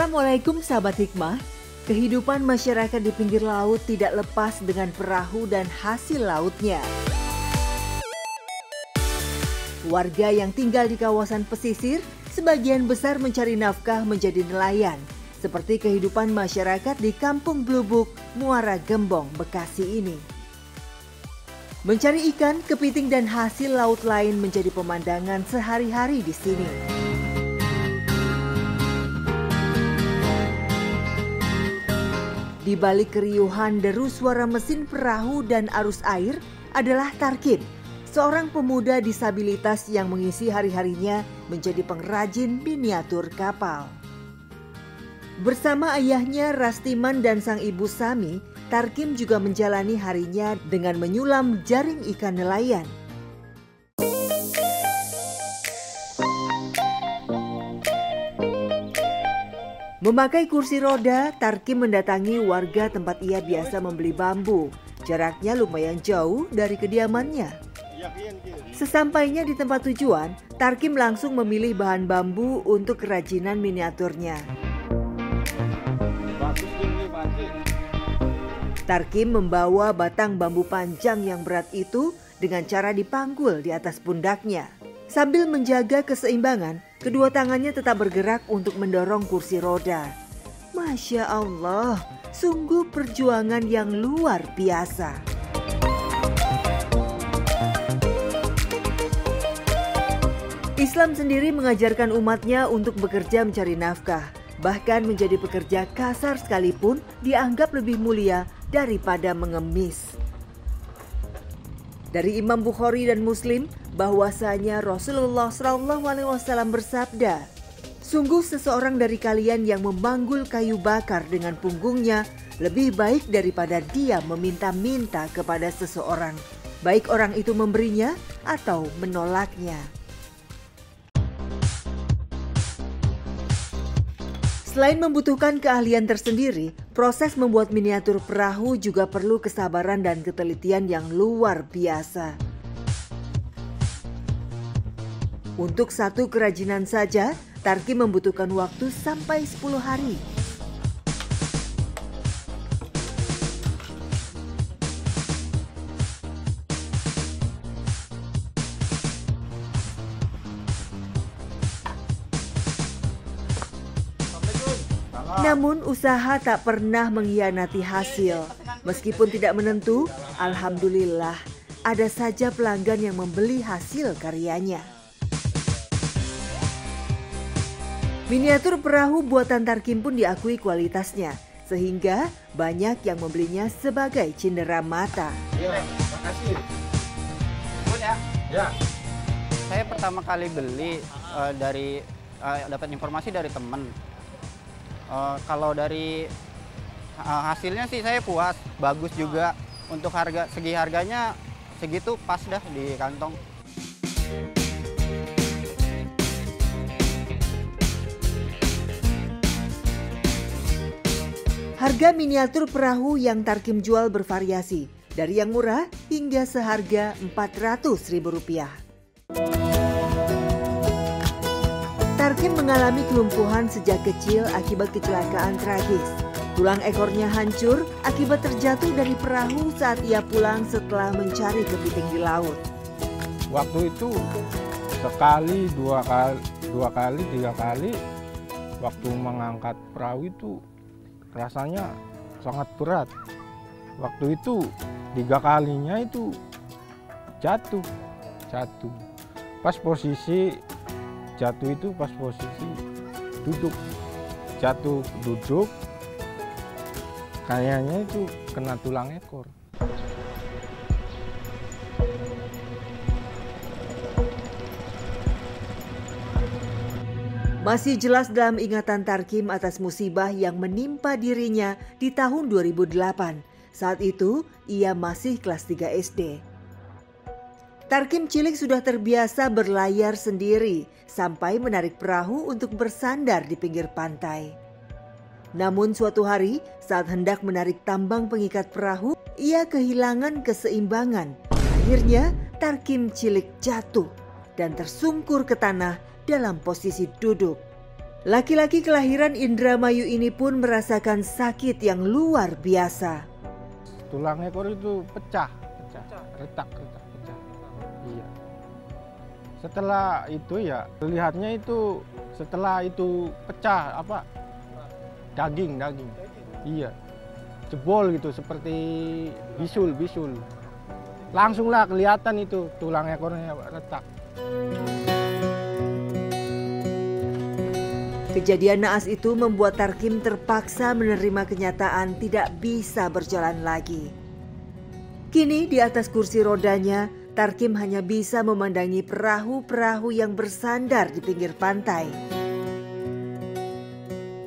Assalamualaikum sahabat hikmah. Kehidupan masyarakat di pinggir laut tidak lepas dengan perahu dan hasil lautnya. Warga yang tinggal di kawasan pesisir sebagian besar mencari nafkah menjadi nelayan, seperti kehidupan masyarakat di Kampung Blubuk, Muara Gembong, Bekasi ini. Mencari ikan, kepiting dan hasil laut lain menjadi pemandangan sehari-hari di sini. Di balik keriuhan deru suara mesin perahu dan arus air adalah Tarkim, seorang pemuda disabilitas yang mengisi hari-harinya menjadi pengrajin miniatur kapal. Bersama ayahnya Rastiman dan sang ibu Sami, Tarkim juga menjalani harinya dengan menyulam jaring ikan nelayan. Memakai kursi roda, Tarkim mendatangi warga tempat ia biasa membeli bambu. Jaraknya lumayan jauh dari kediamannya. Sesampainya di tempat tujuan, Tarkim langsung memilih bahan bambu untuk kerajinan miniaturnya. Tarkim membawa batang bambu panjang yang berat itu dengan cara dipanggul di atas pundaknya. Sambil menjaga keseimbangan, kedua tangannya tetap bergerak untuk mendorong kursi roda. Masya Allah, sungguh perjuangan yang luar biasa. Islam sendiri mengajarkan umatnya untuk bekerja mencari nafkah. Bahkan menjadi pekerja kasar sekalipun dianggap lebih mulia daripada mengemis. Dari Imam Bukhari dan Muslim, bahwasanya Rasulullah SAW bersabda, "Sungguh seseorang dari kalian yang memanggul kayu bakar dengan punggungnya lebih baik daripada dia meminta-minta kepada seseorang, baik orang itu memberinya atau menolaknya." Selain membutuhkan keahlian tersendiri, proses membuat miniatur perahu juga perlu kesabaran dan ketelitian yang luar biasa. Untuk satu kerajinan saja, Tarkim membutuhkan waktu sampai 10 hari. Namun usaha tak pernah mengkhianati hasil. Meskipun tidak menentu, alhamdulillah ada saja pelanggan yang membeli hasil karyanya. Miniatur perahu buatan Tarkim pun diakui kualitasnya, sehingga banyak yang membelinya sebagai cindera mata. Iya, makasih. Ya. Saya pertama kali beli dapat informasi dari teman. Kalau dari hasilnya sih saya puas, bagus juga. Untuk segi harganya segitu pas dah di kantong. Harga miniatur perahu yang Tarkim jual bervariasi, dari yang murah hingga seharga Rp400.000. Tarkim mengalami kelumpuhan sejak kecil akibat kecelakaan tragis. Tulang ekornya hancur akibat terjatuh dari perahu saat ia pulang setelah mencari kepiting di laut. Waktu itu sekali, dua kali, tiga kali, waktu mengangkat perahu itu rasanya sangat berat. Waktu itu 3 kalinya itu jatuh. Pas posisi jatuh itu pas posisi duduk. Jatuh duduk, kayaknya itu kena tulang ekor. Masih jelas dalam ingatan Tarkim atas musibah yang menimpa dirinya di tahun 2008. Saat itu ia masih kelas 3 SD. Tarkim cilik sudah terbiasa berlayar sendiri sampai menarik perahu untuk bersandar di pinggir pantai. Namun suatu hari saat hendak menarik tambang pengikat perahu, ia kehilangan keseimbangan. Akhirnya Tarkim cilik jatuh dan tersungkur ke tanah dalam posisi duduk. Laki-laki kelahiran Indramayu ini pun merasakan sakit yang luar biasa. Tulang ekor itu pecah, retak. Iya. Setelah itu ya, lihatnya itu setelah itu pecah daging. Iya. Jebol gitu seperti bisul. Langsunglah kelihatan itu tulang ekornya retak. Kejadian naas itu membuat Tarkim terpaksa menerima kenyataan tidak bisa berjalan lagi. Kini di atas kursi rodanya, Tarkim hanya bisa memandangi perahu-perahu yang bersandar di pinggir pantai.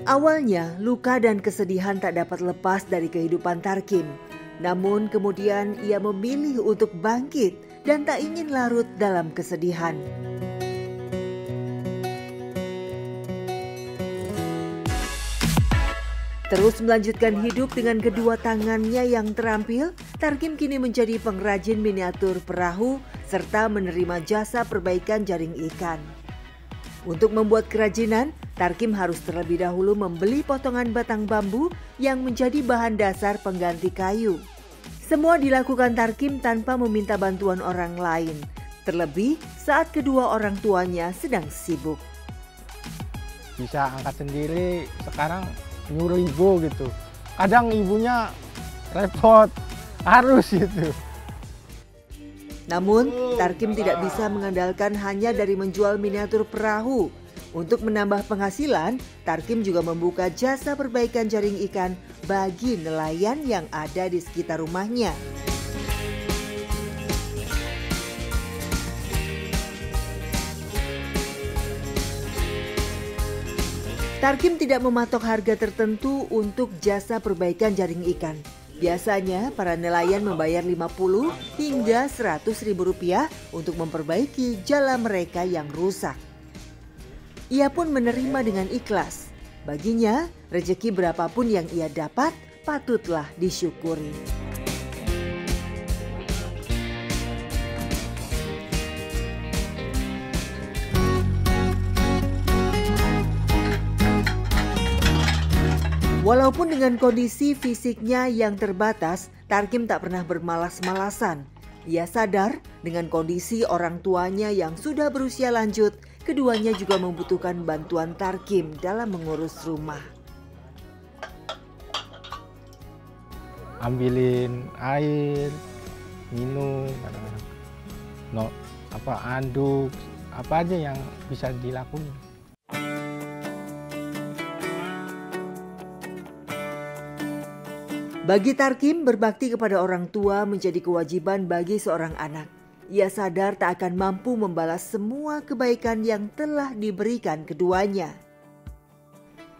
Awalnya, luka dan kesedihan tak dapat lepas dari kehidupan Tarkim. Namun kemudian ia memilih untuk bangkit dan tak ingin larut dalam kesedihan. Terus melanjutkan hidup dengan kedua tangannya yang terampil, Tarkim kini menjadi pengrajin miniatur perahu serta menerima jasa perbaikan jaring ikan. Untuk membuat kerajinan, Tarkim harus terlebih dahulu membeli potongan batang bambu yang menjadi bahan dasar pengganti kayu. Semua dilakukan Tarkim tanpa meminta bantuan orang lain, terlebih saat kedua orang tuanya sedang sibuk. Bisa angkat sendiri, sekarang nyuruh ibu gitu. Kadang ibunya repot, harus gitu. Namun, Tarkim tidak bisa mengandalkan hanya dari menjual miniatur perahu. Untuk menambah penghasilan, Tarkim juga membuka jasa perbaikan jaring ikan bagi nelayan yang ada di sekitar rumahnya. Tarkim tidak mematok harga tertentu untuk jasa perbaikan jaring ikan. Biasanya para nelayan membayar 50 hingga 100 ribu rupiah untuk memperbaiki jala mereka yang rusak. Ia pun menerima dengan ikhlas. Baginya, rezeki berapapun yang ia dapat patutlah disyukuri. Walaupun dengan kondisi fisiknya yang terbatas, Tarkim tak pernah bermalas-malasan. Ia sadar dengan kondisi orang tuanya yang sudah berusia lanjut, keduanya juga membutuhkan bantuan Tarkim dalam mengurus rumah. Ambilin air, minum, anduk, apa aja yang bisa dilakukan. Bagi Tarkim, berbakti kepada orang tua menjadi kewajiban bagi seorang anak. Ia sadar tak akan mampu membalas semua kebaikan yang telah diberikan keduanya.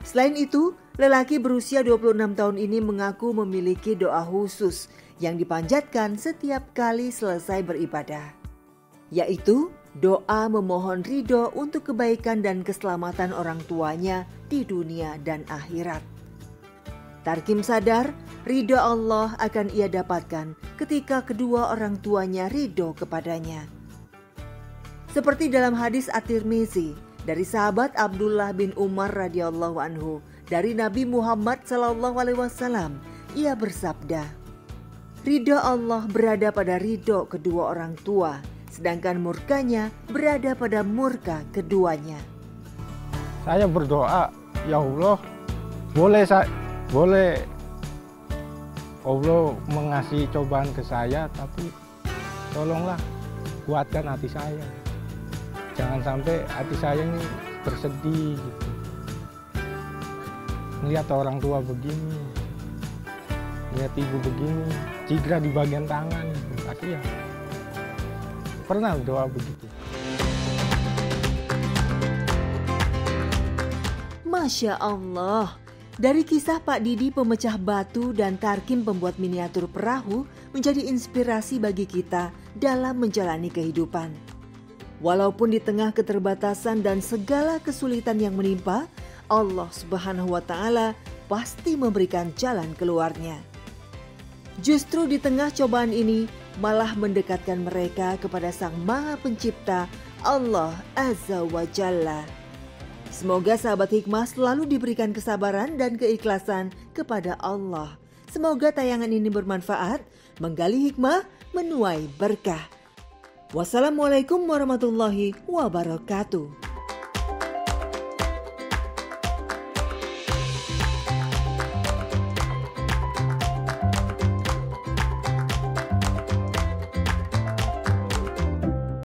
Selain itu, lelaki berusia 26 tahun ini mengaku memiliki doa khusus yang dipanjatkan setiap kali selesai beribadah, yaitu doa memohon ridho untuk kebaikan dan keselamatan orang tuanya di dunia dan akhirat. Tarkim sadar ridho Allah akan ia dapatkan ketika kedua orang tuanya ridho kepadanya. Seperti dalam hadis At-Tirmizi dari sahabat Abdullah bin Umar radhiyallahu anhu dari Nabi Muhammad SAW, ia bersabda, ridho Allah berada pada ridho kedua orang tua, sedangkan murkanya berada pada murka keduanya. Saya berdoa, ya Allah, boleh Allah mengasih cobaan ke saya, tapi tolonglah kuatkan hati saya. Jangan sampai hati saya ini bersedih gitu. Melihat orang tua begini, lihat ibu begini, cedera di bagian tangan, kasihan. Pernah doa begitu. Masya Allah. Dari kisah Pak Didi pemecah batu dan Tarkim pembuat miniatur perahu menjadi inspirasi bagi kita dalam menjalani kehidupan. Walaupun di tengah keterbatasan dan segala kesulitan yang menimpa, Allah Subhanahu wa Ta'ala pasti memberikan jalan keluarnya. Justru di tengah cobaan ini malah mendekatkan mereka kepada Sang Maha Pencipta Allah Azza wa Jalla. Semoga sahabat hikmah selalu diberikan kesabaran dan keikhlasan kepada Allah. Semoga tayangan ini bermanfaat, menggali hikmah, menuai berkah. Wassalamualaikum warahmatullahi wabarakatuh.